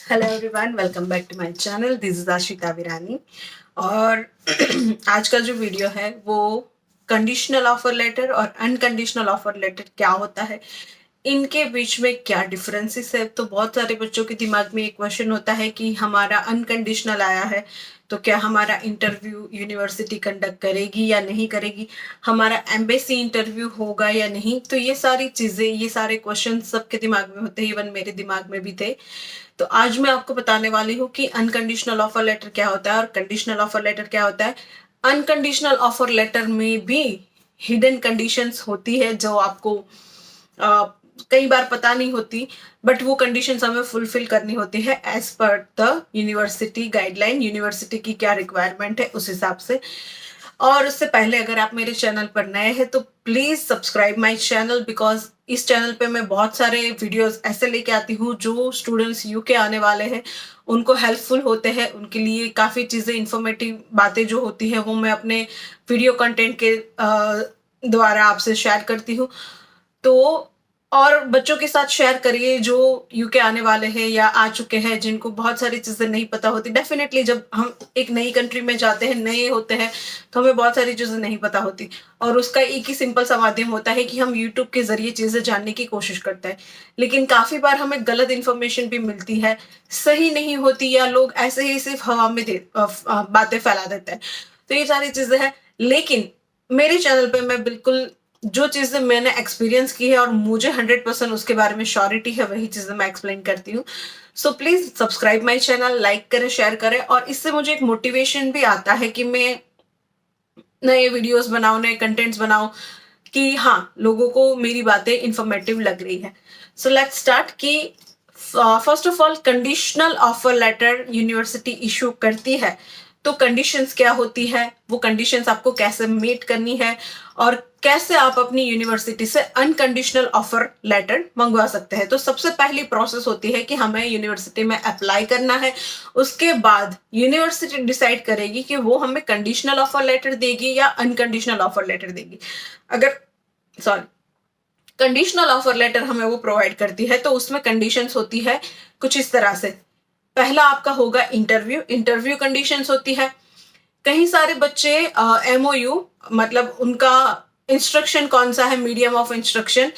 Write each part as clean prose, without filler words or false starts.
Hello everyone, welcome back to my channel. This is Ashita Virani. और आज का जो वीडियो है वो कंडीशनल ऑफर लेटर और अनकंडीशनल ऑफर लेटर क्या होता है, इनके बीच में क्या डिफरेंसेस है। तो बहुत सारे बच्चों के दिमाग में एक क्वेश्चन होता है कि हमारा अनकंडीशनल आया है तो क्या हमारा इंटरव्यू यूनिवर्सिटी कंडक्ट करेगी या नहीं करेगी, हमारा एम्बेसी इंटरव्यू होगा या नहीं। तो ये सारी चीजें, ये सारे क्वेश्चन सबके दिमाग में होते हैं, इवन मेरे दिमाग में भी थे। तो आज मैं आपको बताने वाली हूँ कि अनकंडीशनल ऑफर लेटर क्या होता है और कंडीशनल ऑफर लेटर क्या होता है। अनकंडीशनल ऑफर लेटर में भी हिडन कंडीशंस होती है जो आपको अ, कई बार पता नहीं होती, बट वो कंडीशंस हमें फुलफिल करनी होती है as per the university guideline. University की क्या रिक्वायरमेंट है उस हिसाब से। और उससे पहले अगर आप मेरे चैनल पर नए हैं तो please subscribe my channel, because इस चैनल पे मैं बहुत सारे वीडियोस ऐसे लेके आती हूँ जो स्टूडेंट्स यूके आने वाले हैं उनको हेल्पफुल होते हैं। उनके लिए काफ़ी चीज़ें, इंफॉर्मेटिव बातें जो होती है वो मैं अपने वीडियो कंटेंट के द्वारा आपसे शेयर करती हूँ। तो और बच्चों के साथ शेयर करिए जो यूके आने वाले हैं या आ चुके हैं, जिनको बहुत सारी चीज़ें नहीं पता होती। डेफिनेटली जब हम एक नई कंट्री में जाते हैं, नए होते हैं, तो हमें बहुत सारी चीज़ें नहीं पता होती और उसका एक ही सिंपल सा माध्यम होता है कि हम यूट्यूब के ज़रिए चीज़ें जानने की कोशिश करते हैं। लेकिन काफ़ी बार हमें गलत इन्फॉर्मेशन भी मिलती है, सही नहीं होती, या लोग ऐसे ही सिर्फ हवा में बातें फैला देते हैं। तो ये सारी चीज़ें हैं। लेकिन मेरे चैनल पे मैं बिल्कुल जो चीज़ें मैंने एक्सपीरियंस की है और मुझे 100% उसके बारे में श्योरिटी है, वही चीज़ें मैं एक्सप्लेन करती हूँ। So please subscribe my channel, like करें, शेयर करें, और इससे मुझे एक मोटिवेशन भी आता है कि मैं नए वीडियोस बनाऊं, नए कंटेंट्स बनाऊं, कि हाँ, लोगों को मेरी बातें इंफॉर्मेटिव लग रही है। सो लेट्स स्टार्ट कि first of all conditional offer letter university issue करती है तो कंडीशंस क्या होती है, वो कंडीशंस आपको कैसे मीट करनी है, और कैसे आप अपनी यूनिवर्सिटी से अनकंडीशनल ऑफर लेटर मंगवा सकते हैं। तो सबसे पहली प्रोसेस होती है कि हमें यूनिवर्सिटी में अप्लाई करना है। उसके बाद यूनिवर्सिटी डिसाइड करेगी कि वो हमें कंडीशनल ऑफर लेटर देगी या अनकंडीशनल ऑफर लेटर देगी। अगर सॉरी कंडीशनल ऑफर लेटर हमें वो प्रोवाइड करती है तो उसमें कंडीशंस होती है कुछ इस तरह से। पहला आपका होगा इंटरव्यू। इंटरव्यू कंडीशंस होती है, कई सारे बच्चे एमओयू, मतलब उनका इंस्ट्रक्शन कौन सा है, मीडियम ऑफ इंस्ट्रक्शन,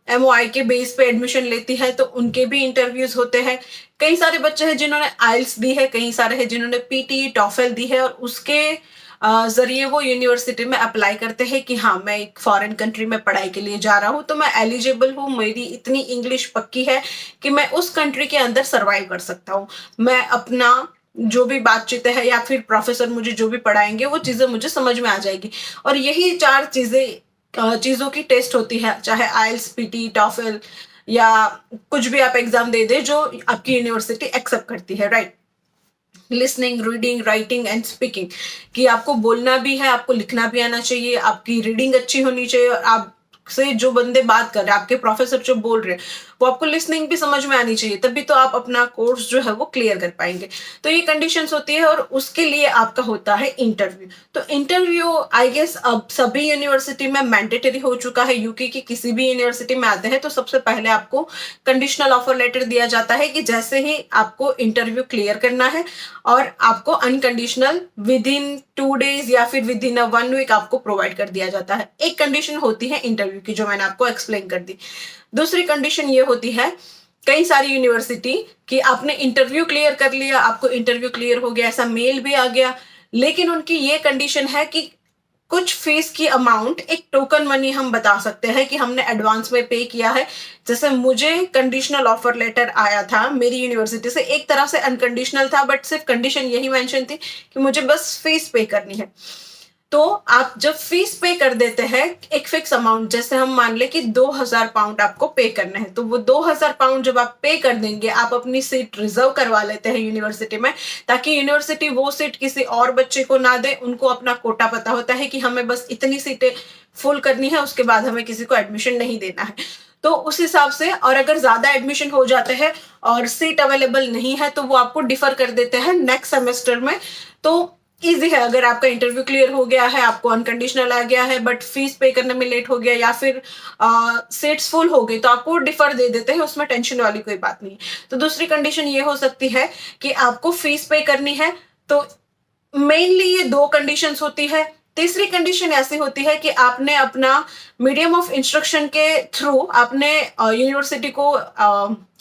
एमओआई के बेस पे एडमिशन लेती है तो उनके भी इंटरव्यूज होते हैं। कई सारे बच्चे हैं जिन्होंने आइल्स दी है, कई सारे हैं जिन्होंने पीटी टॉफेल दी है, और उसके जरिए वो यूनिवर्सिटी में अप्लाई करते हैं कि हाँ, मैं एक फॉरेन कंट्री में पढ़ाई के लिए जा रहा हूँ तो मैं एलिजिबल हूँ, मेरी इतनी इंग्लिश पक्की है कि मैं उस कंट्री के अंदर सर्वाइव कर सकता हूँ। मैं अपना जो भी बातचीत है या फिर प्रोफेसर मुझे जो भी पढ़ाएंगे वो चीजें मुझे समझ में आ जाएगी। और यही चार चीजों की टेस्ट होती है, चाहे आइल्स, पीटी, टॉफेल या कुछ भी आप एग्जाम दे दे जो आपकी यूनिवर्सिटी एक्सेप्ट करती है, right. Listening, reading, writing and speaking, कि आपको बोलना भी है, आपको लिखना भी आना चाहिए, आपकी रीडिंग अच्छी होनी चाहिए, और आप से जो बंदे बात कर रहे हैं, आपके प्रोफेसर जो बोल रहे हैं, वो आपको लिसनिंग भी समझ में आनी चाहिए, तभी तो आप अपना कोर्स जो है वो क्लियर कर पाएंगे। तो ये कंडीशंस होती है और उसके लिए आपका होता है इंटरव्यू। तो इंटरव्यू आई गेस अब सभी यूनिवर्सिटी में मैंडेटरी हो चुका है। यूके की किसी भी यूनिवर्सिटी में आते हैं तो सबसे पहले आपको कंडीशनल ऑफर लेटर दिया जाता है कि जैसे ही आपको इंटरव्यू क्लियर करना है और आपको अनकंडीशनल विद इन 2 days या फिर विद इन 1 week आपको प्रोवाइड कर दिया जाता है। एक कंडीशन होती है इंटरव्यू की जो मैंने आपको एक्सप्लेन कर दी। दूसरी कंडीशन ये होती है कई सारी यूनिवर्सिटी कि आपने इंटरव्यू क्लियर कर लिया, आपको इंटरव्यू क्लियर हो गया, ऐसा मेल भी आ गया, लेकिन उनकी ये कंडीशन है कि कुछ फीस की अमाउंट, एक टोकन मनी हम बता सकते हैं कि हमने एडवांस में पे किया है। जैसे मुझे कंडीशनल ऑफर लेटर आया था मेरी यूनिवर्सिटी से, एक तरह से अनकंडीशनल था, बट सिर्फ कंडीशन यही मेंशन थी कि मुझे बस फीस पे करनी है। तो आप जब फीस पे कर देते हैं एक फिक्स अमाउंट, जैसे हम मान ले कि 2,000 पाउंड आपको पे करना है, तो वो 2,000 पाउंड जब आप पे कर देंगे, आप अपनी सीट रिजर्व करवा लेते हैं यूनिवर्सिटी में, ताकि यूनिवर्सिटी वो सीट किसी और बच्चे को ना दे। उनको अपना कोटा पता होता है कि हमें बस इतनी सीटें फुल करनी है, उसके बाद हमें किसी को एडमिशन नहीं देना है। तो उस हिसाब से, और अगर ज्यादा एडमिशन हो जाते हैं और सीट अवेलेबल नहीं है तो वो आपको डिफर कर देते हैं नेक्स्ट सेमेस्टर में। तो ईजी है। अगर आपका इंटरव्यू क्लियर हो गया है, आपको अनकंडीशनल आ गया है, बट फीस पे करने में लेट हो गया या फिर सीट्स फुल हो गई, तो आपको डिफर दे देते हैं, उसमें टेंशन वाली कोई बात नहीं। तो दूसरी कंडीशन ये हो सकती है कि आपको फीस पे करनी है। तो मेनली ये दो कंडीशंस होती है। तीसरी कंडीशन ऐसी होती है कि आपने अपना मीडियम ऑफ इंस्ट्रक्शन के थ्रू आपने यूनिवर्सिटी को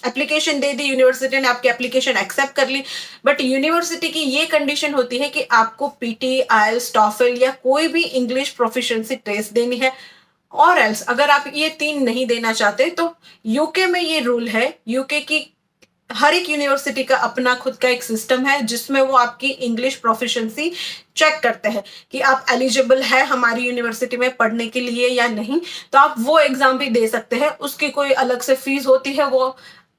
एप्लीकेशन दे दी, यूनिवर्सिटी ने आपकी एप्लीकेशन एक्सेप्ट कर ली, बट यूनिवर्सिटी की ये कंडीशन होती है कि आपको पीटी, आईएलटीएस, टॉफल या कोई भी इंग्लिश प्रोफिशिएंसी टेस्ट देनी है। और एल्स अगर आप ये तीन नहीं देना चाहते तो यूके में ये रूल है, यूके की हर एक यूनिवर्सिटी का अपना खुद का एक सिस्टम है जिसमें वो आपकी इंग्लिश प्रोफिशिएंसी चेक करते हैं कि आप एलिजिबल है हमारी यूनिवर्सिटी में पढ़ने के लिए या नहीं। तो आप वो एग्जाम भी दे सकते हैं, उसकी कोई अलग से फीस होती है, वो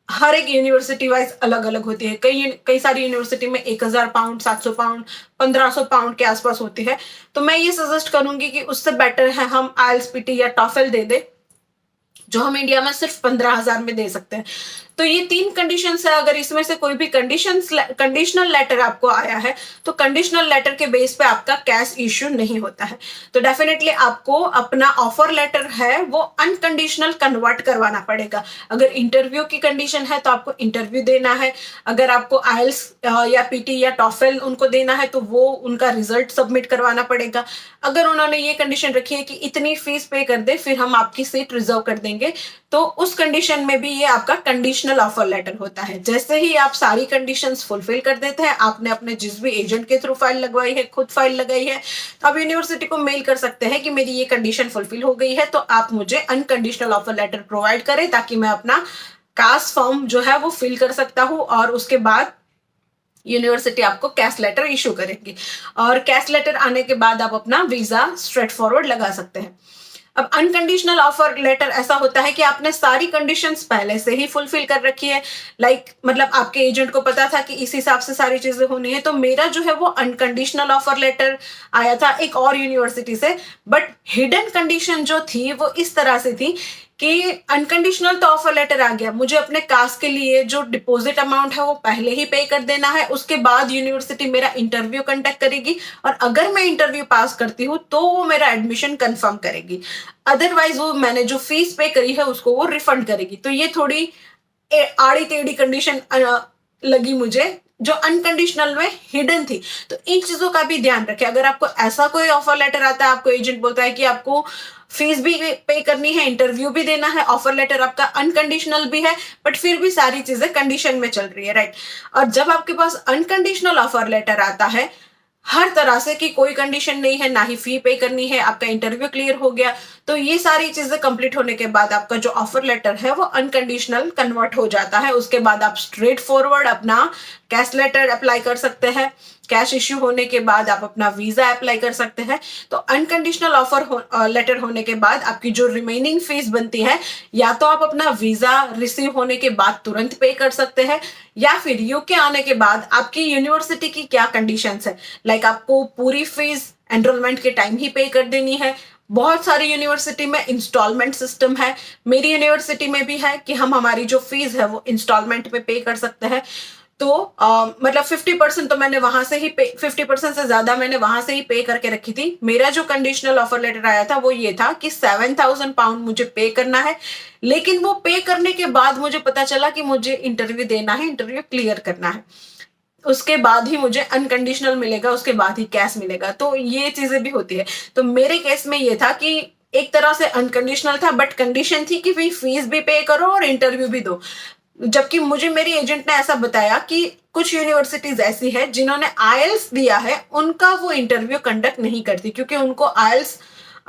हर एक यूनिवर्सिटी वाइज अलग अलग होती है। कई कई सारी यूनिवर्सिटी में 1000 पाउंड, 700 पाउंड, 1500 पाउंड के आसपास होती है। तो मैं ये सजेस्ट करूंगी कि उससे बेटर है हम आईएलटीएस, पीटी या टॉफल दे दे, जो हम इंडिया में सिर्फ 15,000 में दे सकते हैं। तो ये तीन कंडीशंस है। अगर इसमें से कोई भी कंडीशनल लेटर आपको आया है तो कंडीशनल लेटर के बेस पे आपका कैश इश्यू नहीं होता है। तो डेफिनेटली आपको अपना ऑफर लेटर है वो अनकंडीशनल कन्वर्ट करवाना पड़ेगा। अगर इंटरव्यू की कंडीशन है तो आपको इंटरव्यू देना है। अगर आपको आईएलटीएस या पीटी या टॉफल उनको देना है तो वो उनका रिजल्ट सबमिट करवाना पड़ेगा। अगर उन्होंने ये कंडीशन रखी है कि इतनी फीस पे कर दे फिर हम आपकी सीट रिजर्व कर देंगे, तो उस कंडीशन में भी ये आपका कंडीशनल ऑफर लेटर होता है। जैसे ही आप सारी कंडीशंस फुलफिल कर देते हैं, आपने अपने जिस भी एजेंट के थ्रू फाइल लगवाई है, खुद फाइल लगाई है, तो आप यूनिवर्सिटी को मेल कर सकते हैं कि मेरी ये कंडीशन फुलफिल हो गई है, तो आप मुझे अनकंडीशनल ऑफर लेटर प्रोवाइड करें ताकि मैं अपना कास्ट फॉर्म जो है वो फिल कर सकता हूँ। और उसके बाद यूनिवर्सिटी आपको कैश लेटर इशू करेगी और कैश लेटर आने के बाद आप अपना वीजा स्ट्रेट फॉरवर्ड लगा सकते हैं। अब अनकंडीशनल ऑफर लेटर ऐसा होता है कि आपने सारी कंडीशंस पहले से ही फुलफिल कर रखी है। मतलब आपके एजेंट को पता था कि इस हिसाब से सारी चीजें होनी है। तो मेरा जो है वो अनकंडीशनल ऑफर लेटर आया था एक और यूनिवर्सिटी से, बट हिडन कंडीशन जो थी वो इस तरह से थी कि अनकंडीशनल तो ऑफर लेटर आ गया, मुझे अपने कास्ट के लिए जो डिपॉजिट अमाउंट है वो पहले ही पे कर देना है। उसके बाद यूनिवर्सिटी मेरा इंटरव्यू कंडक्ट करेगी और अगर मैं इंटरव्यू पास करती हूँ तो वो मेरा एडमिशन कंफर्म करेगी, अदरवाइज वो मैंने जो फीस पे करी है उसको वो रिफंड करेगी। तो ये थोड़ी आड़ी टेढ़ी कंडीशन लगी मुझे जो अनकंडीशनल में हिडन थी। तो इन चीजों का भी ध्यान रखें। अगर आपको ऐसा कोई ऑफर लेटर आता है, आपको एजेंट बोलता है कि आपको फीस भी पे करनी है, इंटरव्यू भी देना है, ऑफर लेटर आपका अनकंडीशनल भी है, बट फिर भी सारी चीजें कंडीशन में चल रही है, राइट। और जब आपके पास अनकंडीशनल ऑफर लेटर आता है हर तरह से कि कोई कंडीशन नहीं है, ना ही फी पे करनी है, आपका इंटरव्यू क्लियर हो गया, तो ये सारी चीजें कंप्लीट होने के बाद आपका जो ऑफर लेटर है वो अनकंडीशनल कन्वर्ट हो जाता है। उसके बाद आप स्ट्रेट फॉरवर्ड अपना कैश लेटर अप्लाई कर सकते हैं। कैश इश्यू होने के बाद आप अपना वीजा अप्लाई कर सकते हैं। तो अनकंडीशनल ऑफर लेटर होने के बाद आपकी जो रिमेनिंग फीस बनती है या तो आप अपना वीजा रिसीव होने के बाद तुरंत पे कर सकते हैं, या फिर यूके आने के बाद आपकी यूनिवर्सिटी की क्या कंडीशंस है, आपको पूरी फीस एनरोलमेंट के टाइम ही पे कर देनी है। बहुत सारी यूनिवर्सिटी में इंस्टॉलमेंट सिस्टम है, मेरी यूनिवर्सिटी में भी है कि हम हमारी जो फीस है वो इंस्टॉलमेंट में पे कर सकते हैं। तो मतलब 50% तो मैंने वहां से ही पे, 50% से ज्यादा मैंने वहां से ही पे करके रखी थी। मेरा जो कंडीशनल ऑफर लेटर आया था वो ये था कि 7,000 पाउंड मुझे पे करना है, लेकिन वो पे करने के बाद मुझे पता चला कि मुझे इंटरव्यू देना है, इंटरव्यू क्लियर करना है, उसके बाद ही मुझे अनकंडीशनल मिलेगा, उसके बाद ही कैश मिलेगा। तो ये चीजें भी होती है। तो मेरे केस में ये था कि एक तरह से अनकंडीशनल था, बट कंडीशन थी कि भाई फीस भी पे करो और इंटरव्यू भी दो। जबकि मुझे मेरी एजेंट ने ऐसा बताया कि कुछ यूनिवर्सिटीज ऐसी है जिन्होंने आईएलटीएस दिया है, उनका वो इंटरव्यू कंडक्ट नहीं करती क्योंकि उनको आईएलटीएस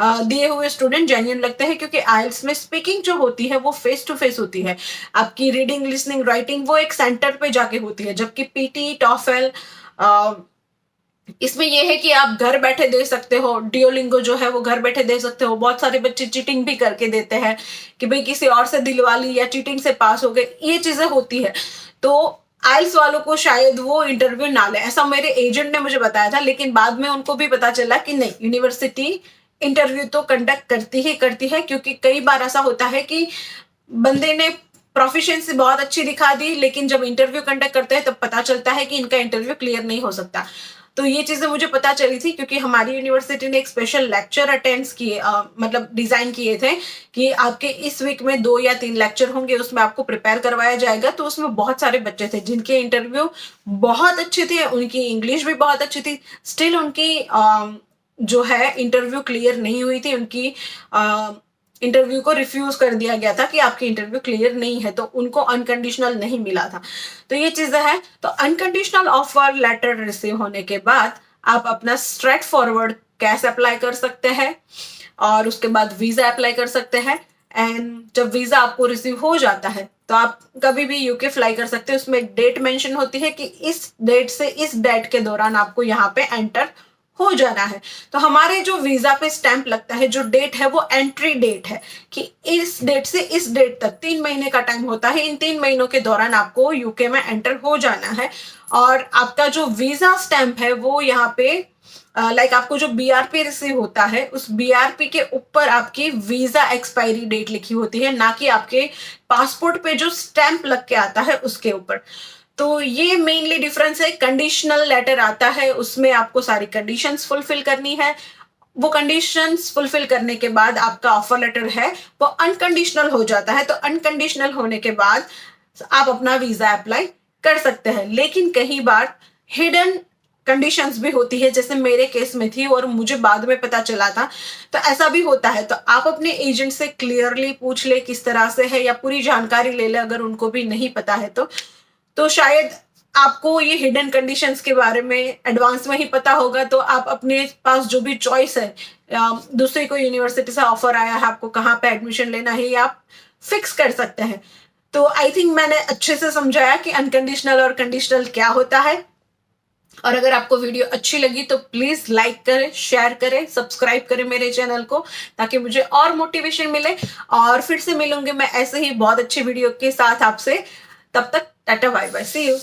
दिए हुए स्टूडेंट जेन्युइन लगते हैं, क्योंकि आईएलटीएस में स्पीकिंग जो होती है वो फेस टू फेस होती है। आपकी रीडिंग, लिसनिंग, राइटिंग वो एक सेंटर पे जाके होती है, जबकि पीटी, टॉफल इसमें यह है कि आप घर बैठे दे सकते हो। डियोलिंगो जो है वो घर बैठे दे सकते हो। बहुत सारे बच्चे चीटिंग भी करके देते हैं कि भाई किसी और से दिलवा ली या चीटिंग से पास हो गए, ये चीजें होती है। तो आइल्स वालों को शायद वो इंटरव्यू ना ले, ऐसा मेरे एजेंट ने मुझे बताया था। लेकिन बाद में उनको भी पता चला कि नहीं, यूनिवर्सिटी इंटरव्यू तो कंडक्ट करती है, क्योंकि कई बार ऐसा होता है कि बंदे ने प्रोफिशिएंसी बहुत अच्छी दिखा दी, लेकिन जब इंटरव्यू कंडक्ट करते हैं तब पता चलता है कि इनका इंटरव्यू क्लियर नहीं हो सकता। तो ये चीजें मुझे पता चली थी क्योंकि हमारी यूनिवर्सिटी ने एक स्पेशल लेक्चर अटेंड किए, मतलब डिजाइन किए थे कि आपके इस वीक में 2 या 3 लेक्चर होंगे, उसमें आपको प्रिपेयर करवाया जाएगा। तो उसमें बहुत सारे बच्चे थे जिनके इंटरव्यू बहुत अच्छे थे, उनकी इंग्लिश भी बहुत अच्छी थी, स्टिल उनकी जो है इंटरव्यू क्लियर नहीं हुई थी, उनकी इंटरव्यू को रिफ्यूज कर दिया गया था कि आपकी इंटरव्यू क्लियर नहीं है, तो उनको अनकंडीशनल नहीं मिला था। तो ये चीजें हैं। तो अनकंडीशनल ऑफर लेटर रिसीव होने के बाद आप अपना स्ट्रेट फॉरवर्ड कैश अप्लाई कर सकते हैं और उसके बाद वीजा अप्लाई कर सकते हैं। एंड जब वीजा आपको रिसीव हो जाता है तो आप कभी भी यूके फ्लाई कर सकते हैं। उसमें एक डेट मेंशन होती है कि इस डेट से इस डेट के दौरान आपको यहाँ पे एंटर हो जाना है। तो हमारे जो वीजा पे स्टैंप लगता है, जो डेट है वो एंट्री डेट है कि इस डेट से इस डेट तक 3 महीने का टाइम होता है। इन 3 महीनों के दौरान आपको यूके में एंटर हो जाना है। और आपका जो वीजा स्टैंप है वो यहाँ पे लाइक आपको जो बीआरपी रिसीव होता है, उस बीआरपी के ऊपर आपकी वीजा एक्सपायरी डेट लिखी होती है, ना कि आपके पासपोर्ट पे जो स्टैंप लग के आता है उसके ऊपर। तो ये मेनली डिफरेंस है। कंडीशनल लेटर आता है, उसमें आपको सारी कंडीशंस फुलफिल करनी है। वो कंडीशंस फुलफिल करने के बाद आपका ऑफर लेटर है वो अनकंडीशनल हो जाता है। तो अनकंडीशनल होने के बाद आप अपना वीजा अप्लाई कर सकते हैं। लेकिन कई बार हिडन कंडीशंस भी होती है, जैसे मेरे केस में थी और मुझे बाद में पता चला था। तो ऐसा भी होता है। तो आप अपने एजेंट से क्लियरली पूछ ले किस तरह से है, या पूरी जानकारी ले ले अगर उनको भी नहीं पता है तो शायद आपको ये हिडन कंडीशंस के बारे में एडवांस में ही पता होगा। तो आप अपने पास जो भी चॉइस है, दूसरी कोई यूनिवर्सिटी से ऑफर आया है, आपको कहाँ पे एडमिशन लेना है, ये आप फिक्स कर सकते हैं। तो आई थिंक मैंने अच्छे से समझाया कि अनकंडीशनल और कंडीशनल क्या होता है। और अगर आपको वीडियो अच्छी लगी तो प्लीज लाइक करें, शेयर करें, सब्सक्राइब करें मेरे चैनल को, ताकि मुझे और मोटिवेशन मिले। और फिर से मिलूंगी मैं ऐसे ही बहुत अच्छी वीडियो के साथ आपसे। तब तक tata bye bye, see you.